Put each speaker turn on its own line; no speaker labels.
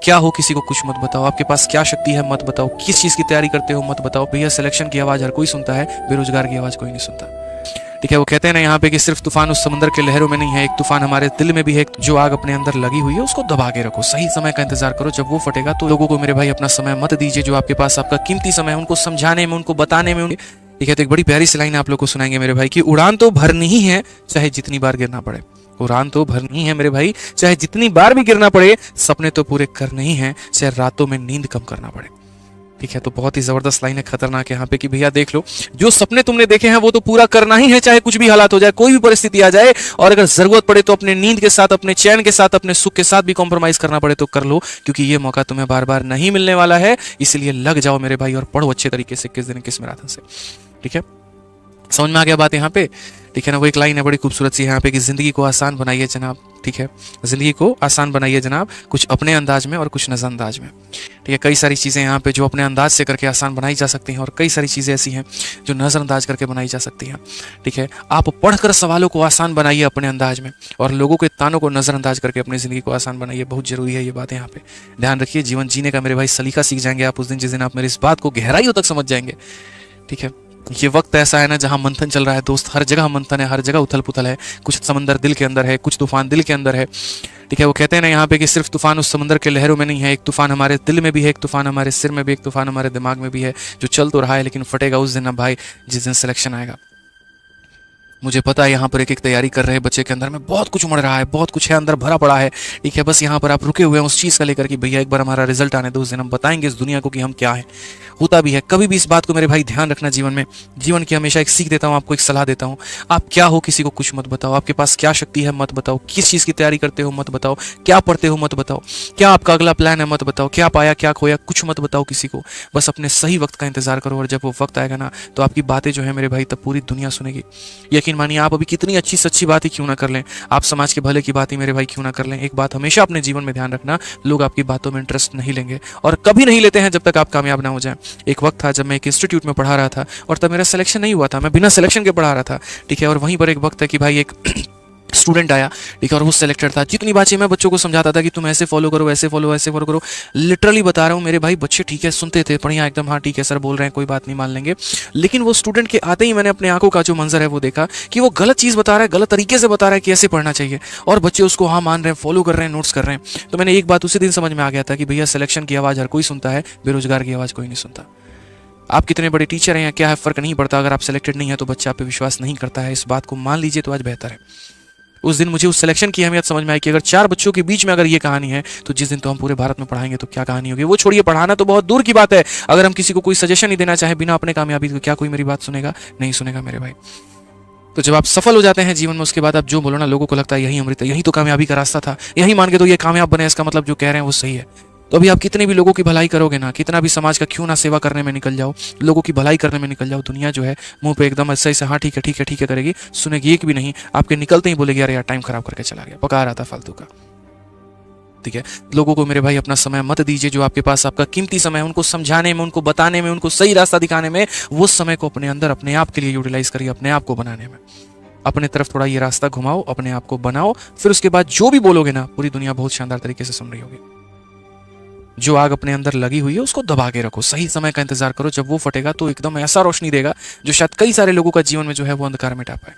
क्या हो किसी को कुछ मत बताओ, आपके पास क्या शक्ति है मत बताओ, किस चीज की तैयारी करते हो मत बताओ। भैया सिलेक्शन की आवाज हर कोई सुनता है, बेरोजगार की आवाज कोई नहीं सुनता। ठीक है, वो कहते हैं ना यहाँ पे कि सिर्फ तूफान उस समंदर के लहरों में नहीं है, एक तूफान हमारे दिल में भी है। जो आग अपने अंदर लगी हुई है उसको दबा के रखो, सही समय का इंतजार करो, जब वो फटेगा तो लोगों को मेरे भाई अपना समय मत दीजिए। जो आपके पास आपका कीमती समय है उनको समझाने में, उनको बताने में। ठीक है, तो एक बड़ी प्यारी सी लाइन आप लोग को सुनाएंगे मेरे भाई की उड़ान तो भरनी ही है चाहे जितनी बार गिरना पड़े। उड़ान तो भरनी है मेरे भाई, चाहे जितनी बार भी गिरना पड़े। सपने तो पूरे करने ही हैं, चाहे रातों में नींद कम करना पड़े। ठीक है, तो बहुत ही जबरदस्त लाइन है, खतरनाक है यहाँ पे कि भैया देख लो, जो सपने तुमने देखे हैं वो तो पूरा करना ही है, चाहे कुछ भी हालात हो जाए, कोई भी परिस्थिति आ जाए। और अगर जरूरत पड़े तो अपने नींद के साथ, अपने चैन के साथ, अपने सुख के साथ भी कॉम्प्रोमाइज करना पड़े तो कर लो, क्योंकि ये मौका तुम्हें बार बार नहीं मिलने वाला है। इसलिए लग जाओ मेरे भाई और पढ़ो अच्छे तरीके से, किस दिन किस मैराथन से। ठीक है, समझ में आ गया बात यहाँ पे। ठीक है ना, वो एक लाइन है बड़ी खूबसूरत सी यहाँ पे कि जिंदगी को आसान बनाइए जनाब। ठीक है, जिंदगी को आसान बनाइए जनाब, कुछ अपने अंदाज में और कुछ नजरअंदाज में। ठीक है, कई सारी चीजें यहाँ पे जो अपने अंदाज से करके आसान बनाई जा सकती हैं और कई सारी चीजें ऐसी हैं जो नजरअंदाज करके बनाई जा सकती हैं। ठीक है, आप पढ़कर सवालों को आसान बनाइए अपने अंदाज में और लोगों के तानों को नजरअंदाज करके अपनी जिंदगी को आसान बनाइए। बहुत जरूरी है ये बात यहाँ पे, ध्यान रखिए। जीवन जीने का मेरे भाई सलीका सीख जाएंगे आप उस दिन जिस दिन आप मेरी इस बात को गहराइयों तक समझ जाएंगे। ठीक है, ये वक्त ऐसा है ना जहां मंथन चल रहा है दोस्त, हर जगह मंथन है, हर जगह उथल पुथल है। कुछ समंदर दिल के अंदर है, कुछ तूफान दिल के अंदर है। ठीक है, वो कहते हैं ना यहाँ पे कि सिर्फ तूफान उस समंदर के लहरों में नहीं है, एक तूफान हमारे दिल में भी है, एक तूफान हमारे सिर में भी, एक तूफान हमारे दिमाग में भी है, जो चल तो रहा है लेकिन फटेगा उस दिन ना भाई, जिस दिन सिलेक्शन आएगा। मुझे पता है यहाँ पर एक एक तैयारी कर रहे हैं बच्चे के अंदर में बहुत कुछ उमड़ रहा है, बहुत कुछ है अंदर भरा पड़ा है। ठीक है, बस यहाँ पर आप रुके हुए हैं उस चीज़ का लेकर कि भैया एक बार हमारा रिजल्ट आने दो, उस दिन हम बताएंगे इस दुनिया को कि हम क्या है। होता भी है, कभी भी इस बात को मेरे भाई ध्यान रखना जीवन में। जीवन की हमेशा एक सीख देता हूँ आपको, एक सलाह देता हूँ, आप क्या हो किसी को कुछ मत बताओ, आपके पास क्या शक्ति है मत बताओ, किस चीज़ की तैयारी करते हो मत बताओ, क्या पढ़ते हो मत बताओ, क्या आपका अगला प्लान है मत बताओ, क्या पाया क्या खोया कुछ मत बताओ किसी को। बस अपने सही वक्त का इंतजार करो और जब वो वक्त आएगा ना तो आपकी बातें जो है मेरे भाई तब पूरी दुनिया सुनेगी। यकीन मानिए, आप अभी कितनी अच्छी सच्ची बात ही क्यों ना कर लें, आप समाज के भले की बात ही मेरे भाई क्यों ना कर लें, एक बात हमेशा अपने जीवन में ध्यान रखना, लोग आपकी बातों में इंटरेस्ट नहीं लेंगे और कभी नहीं लेते हैं जब तक आप कामयाब ना हो जाएं। एक वक्त था जब मैं एक इंस्टीट्यूट में पढ़ा रहा था और तब मेरा सिलेक्शन नहीं हुआ था, मैं बिना सिलेक्शन के पढ़ा रहा था। ठीक है, और वहीं पर एक वक्त है कि भाई एक स्टूडेंट आया, ठीक है, और वो सेलेक्टेड था। जितनी बातें मैं बच्चों को समझाता था कि तुम ऐसे फॉलो करो, ऐसे फॉलो, ऐसे फॉलो करो, लिटरली बता रहा हूँ मेरे भाई, बच्चे ठीक है सुनते थे, बढ़िया एकदम, हाँ ठीक है सर बोल रहे हैं, कोई बात नहीं मान लेंगे। लेकिन वो स्टूडेंट के आते ही मैंने अपने आंखों का जो मंजर है वो देखा कि वो गलत चीज़ बता रहा है, गलत तरीके से बता रहा है कि ऐसे पढ़ना चाहिए, और बच्चे उसको हाँ मान रहे हैं, फॉलो कर रहे हैं, नोट्स कर रहे हैं। तो मैंने एक बात उसी दिन समझ में आ गया था कि भैया सिलेक्शन की आवाज़ हर कोई सुनता है, बेरोजगार की आवाज़ कोई नहीं सुनता। आप कितने बड़े टीचर हैं या क्या है फर्क नहीं पड़ता, अगर आप सिलेक्टेड नहीं है तो बच्चा आप पे विश्वास नहीं करता है, इस बात को मान लीजिए तो आज बेहतर है। उस दिन मुझे उस सिलेक्शन की अहमियत समझ में आई कि अगर 4 बच्चों के बीच में अगर ये कहानी है तो जिस दिन तो हम पूरे भारत में पढ़ाएंगे तो क्या कहानी होगी। वो छोड़िए, पढ़ाना तो बहुत दूर की बात है, अगर हम किसी को कोई सजेशन नहीं देना चाहे बिना अपने कामयाबी तो क्या कोई मेरी बात सुनेगा? नहीं सुनेगा मेरे भाई। तो जब आप सफल हो जाते हैं जीवन में उसके बाद आप जो बोलो ना, लोगों को लगता है यही अमृत है, यही तो कामयाबी का रास्ता था, यही मान के तो ये कामयाब बने, इसका मतलब जो कह रहे हैं वो सही है। तो अभी आप कितने भी लोगों की भलाई करोगे ना, कितना भी समाज का क्यों ना सेवा करने में निकल जाओ, लोगों की भलाई करने में निकल जाओ, दुनिया जो है मुंह पे एकदम ऐसे से हाँ ठीक है ठीक है ठीक है करेगी, सुनेगी एक भी नहीं, आपके निकलते ही बोलेगी अरे यार टाइम खराब करके चला गया, पका रहा था फालतू का। ठीक है, लोगों को मेरे भाई अपना समय मत दीजिए, जो आपके पास आपका कीमती समय है उनको समझाने में, उनको बताने में, उनको सही रास्ता दिखाने में, वो समय को अपने अंदर अपने आप के लिए यूटिलाइज करिए, अपने आप को बनाने में। अपने तरफ थोड़ा ये रास्ता घुमाओ, अपने आप को बनाओ, फिर उसके बाद जो भी बोलोगे ना पूरी दुनिया बहुत शानदार तरीके से सुन रही होगी। जो आग अपने अंदर लगी हुई है उसको दबा के रखो, सही समय का इंतजार करो, जब वो फटेगा तो एकदम ऐसा रोशनी देगा जो शायद कई सारे लोगों का जीवन में जो है वो अंधकार मिटा पाए।